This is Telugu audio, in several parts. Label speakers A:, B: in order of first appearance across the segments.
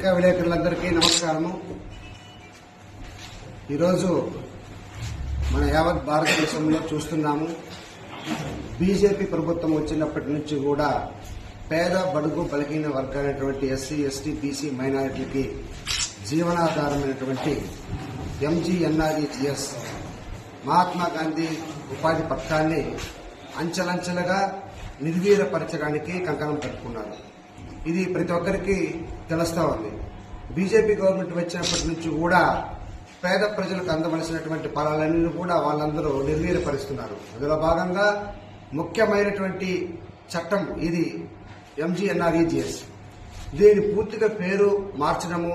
A: పత్రికా విలేకరులందరికీ నమస్కారము. ఈరోజు మన యావత్ భారతదేశంలో చూస్తున్నాము, బీజేపీ ప్రభుత్వం వచ్చినప్పటి నుంచి కూడా పేద బడుగు బలహీన వర్గాలైనటువంటి ఎస్సీ, ఎస్టీ, బీసీ, మైనారిటీలకి జీవనాధారమైనటువంటి ఎంజీఎన్ఆర్ఈజీఎస్ మహాత్మా గాంధీ ఉపాధి పథకాన్ని అంచెలంచెలుగా నిర్వీర్యపరచడానికి కంకణం కట్టుకున్నారు. ఇది ప్రతి ఒక్కరికి తెలుస్తా ఉంది. బీజేపీ గవర్నమెంట్ వచ్చినప్పటి నుంచి కూడా పేద ప్రజలకు అందవలసినటువంటి ఫలాలన్నీ కూడా వాళ్ళందరూ నిర్వీర్యపరుస్తున్నారు. అందులో భాగంగా ముఖ్యమైనటువంటి చట్టం ఇది ఎంజీఎన్ఆర్ఈజీఎస్. దీని పూర్తిగా పేరు మార్చడము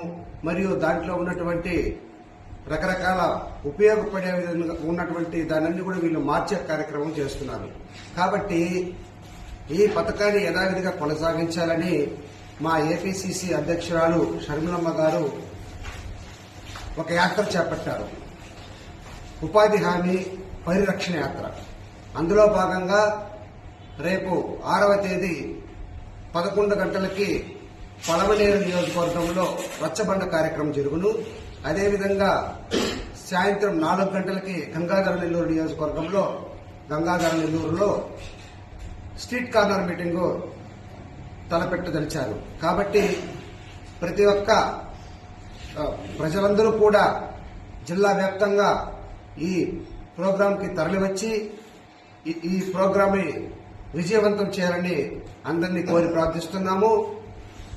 A: మరియు దాంట్లో ఉన్నటువంటి రకరకాల ఉపయోగపడే విధంగా ఉన్నటువంటి దానన్నీ కూడా వీళ్ళు మార్చే కార్యక్రమం చేస్తున్నారు. కాబట్టి ఈ పథకాన్ని యథావిధిగా కొనసాగించాలని మా ఏపీసీసీ అధ్యక్షురాలు షర్మిలమ్మ గారు ఒక యాత్ర చేపట్టారు, ఉపాధి హామీ పరిరక్షణ యాత్ర. అందులో భాగంగా రేపు 6వ తేదీ 11 గంటలకి పడమనేరు నియోజకవర్గంలో రచ్చబండ కార్యక్రమం జరుగును. అదేవిధంగా సాయంత్రం 4 గంటలకి గంగాధర నెల్లూరు నియోజకవర్గంలో గంగాధర నెల్లూరులో స్ట్రీట్ కార్నర్ మీటింగు తలపెట్టదలిచారు. కాబట్టి ప్రతి ఒక్క ప్రజలందరూ కూడా జిల్లా వ్యాప్తంగా ఈ ప్రోగ్రాంకి తరలివచ్చి ఈ ప్రోగ్రాంని విజయవంతం చేయాలని అందరినీ కోరి ప్రార్థిస్తున్నాము.